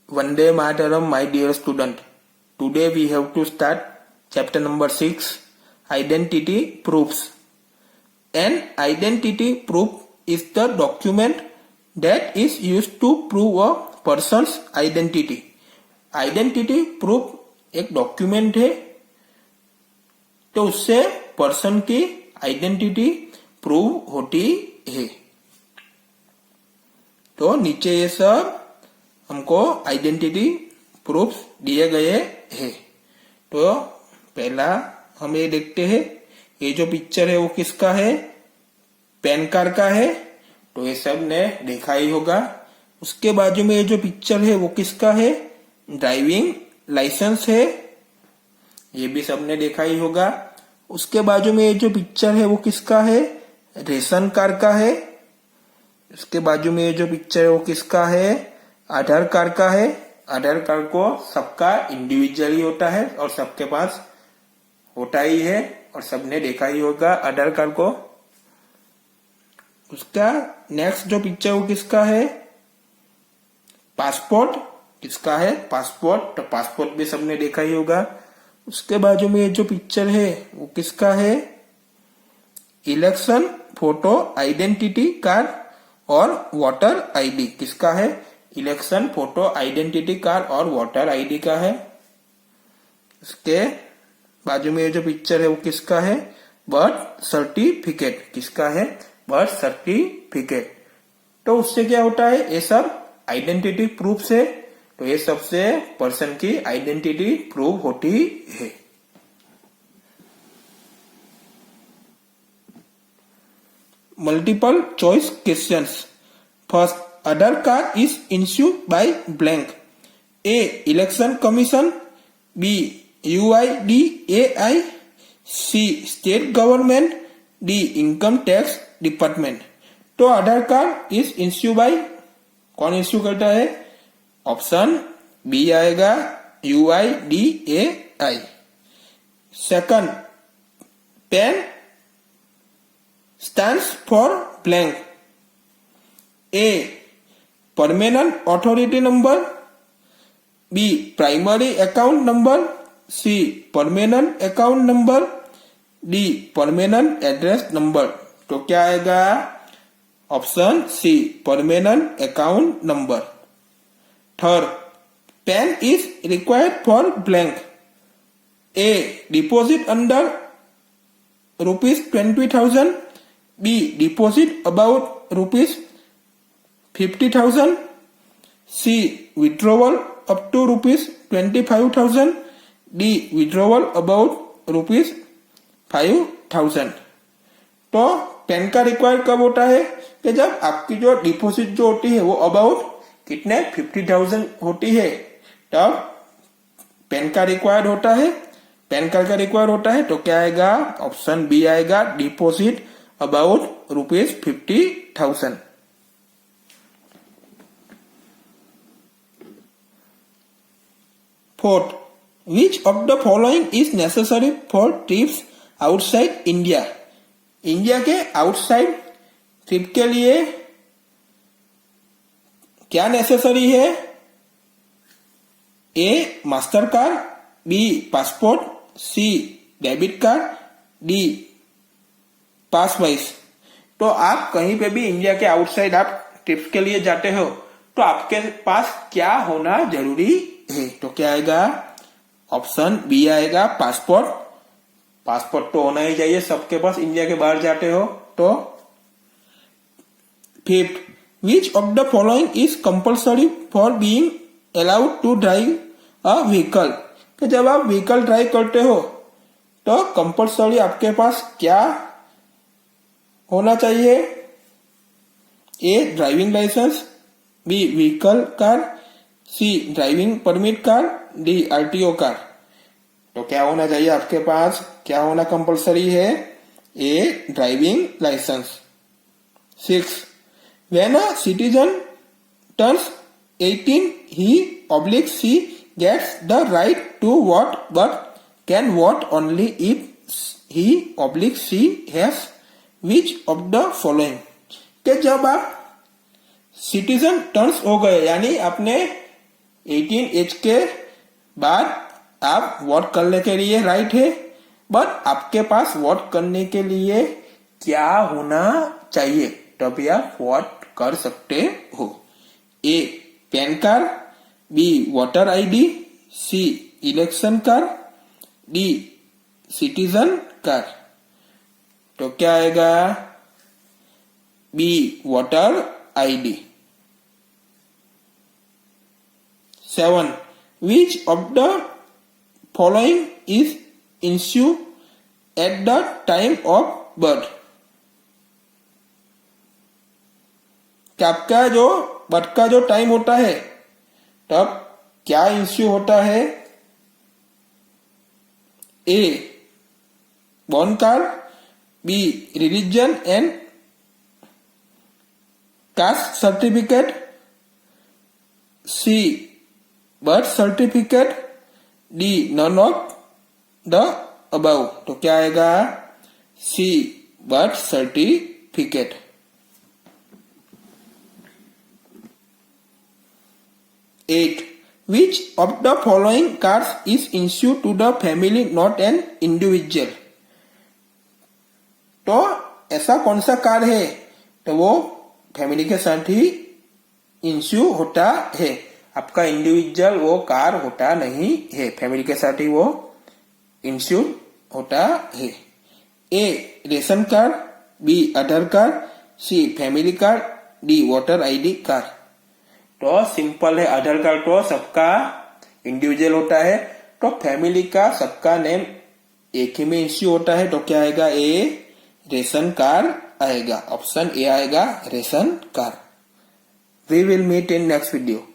Vande Mataram, my dear student. Today we have to start chapter number 6, Identity Proofs. An identity proof is the document that is used to prove a person's identity. Identity proof एक document है तो उससे person की identity prove होती है। तो नीचे ये सब हमको आइडेंटिटी प्रूफ्स दिए गए हैं। तो पहला हम ये देखते हैं, ये जो पिक्चर है वो किसका है? पैन कार्ड का है। तो ये सब ने देखा ही होगा। उसके बाजू में ये जो पिक्चर है वो किसका है? ड्राइविंग लाइसेंस है, ये भी सबने देखा ही होगा। उसके बाजू में ये जो पिक्चर है वो किसका है? रेशन कार्ड का है। उसके बाजू में ये जो पिक्चर है वो किसका है? आधार कार्ड का है। आधार कार्ड को सबका इंडिविजुअली होता है और सबके पास होता ही है और सबने देखा ही होगा आधार कार्ड को। उसका नेक्स्ट जो पिक्चर वो किसका है? पासपोर्ट। किसका है? पासपोर्ट। तो पासपोर्ट भी सबने देखा ही होगा। उसके बाजू में ये जो पिक्चर है वो किसका है? इलेक्शन फोटो आइडेंटिटी कार्ड और वोटर आईडी। किसका है? इलेक्शन फोटो आइडेंटिटी कार्ड और वोटर आईडी का है। उसके बाजू में ये जो पिक्चर है वो किसका है? Birth certificate. किसका है? Birth certificate. तो उससे क्या होता है? ये सब आइडेंटिटी प्रूफ से, तो ये सबसे पर्सन की आइडेंटिटी प्रूव होती है। Multiple choice questions. First, Aadhaar card is issued by blank. A election commission, B UIDAI, C state government, D income tax department. तो Aadhaar card is issue by, कौन इश्यू करता है? ऑप्शन बी आएगा, UIDAI। Second, PAN stands for blank. A permanent authority number, B primary account number, C permanent account number, D permanent address number. तो क्या आएगा? Option C permanent account number. Third, pan is required for blank. A deposit under ₹20,000, B deposit about ₹50,000, C withdrawal up to ₹25,000, D withdrawal about ₹5,000। तो pan का require कब होता है? कि जब आपकी जो डिपॉजिट जो होती है वो अबाउट कितने 50,000 होती है, तब पैन कार्ड रिक्वायर्ड होता है। पैन कार्ड का रिक्वायर्ड होता है तो क्या आएगा? ऑप्शन बी आएगा, deposit about ₹50,000। Fourth, which of the following is necessary for trips outside India. India के आउटसाइड ट्रिप के लिए क्या नेसेसरी है? ए मास्टर कार्ड, बी पासपोर्ट, सी डेबिट कार्ड, डी पास वाइज। तो आप कहीं पे भी इंडिया के आउटसाइड आप ट्रिप्स के लिए जाते हो तो आपके पास क्या होना जरूरी है? तो क्या आएगा? ऑप्शन बी आएगा, पासपोर्ट। पासपोर्ट तो होना ही चाहिए सबके पास, इंडिया के बाहर जाते हो तो। Fifth, which of the following is compulsory for being allowed to drive a vehicle. कि जब आप व्हीकल ड्राइव करते हो तो कंपल्सरी आपके पास क्या होना चाहिए? A driving license, B vehicle card, C driving permit card, D RTO card. तो क्या होना चाहिए आपके पास? क्या होना कंपल्सरी है? ए driving licence. 6, when a citizen turns 18, he/she gets the right to vote but can vote only if he/she has which of the following। कि जब आप सिटीजन टर्न्स हो गए, यानी आपने 18 एज के बाद आप वोट करने के लिए राइट है, बट आपके पास वोट करने के लिए क्या होना चाहिए तभी आप वोट कर सकते हो। A PAN card, B voter ID, C election card, D citizen card. तो क्या आएगा? B voter ID. 7. Which of the following is issued at the time of birth? क्या आपका जो बर्थ का जो टाइम होता है तब क्या इश्यू होता है? A born card, B religion and caste certificate, C birth certificate, D none of the above. तो क्या आएगा? C birth certificate. 8. Which of the following cards is issued to the family not an individual? तो ऐसा कौन सा card है तो वो फैमिली के साथ ही इंश्यू होता है, आपका इंडिविजुअल वो कार्ड होता नहीं है, फैमिली के साथ ही वो इंश्यू होता है। A ration card, B Aadhaar card, C family card, D voter ID card. तो सिंपल है, आधार कार्ड तो सबका इंडिविजुअल होता है, तो फैमिली का सबका नेम एक ही में इश्यू होता है, तो क्या आएगा? ए रेशन कार्ड आएगा, ऑप्शन ए आएगा ration card. We will meet in next video.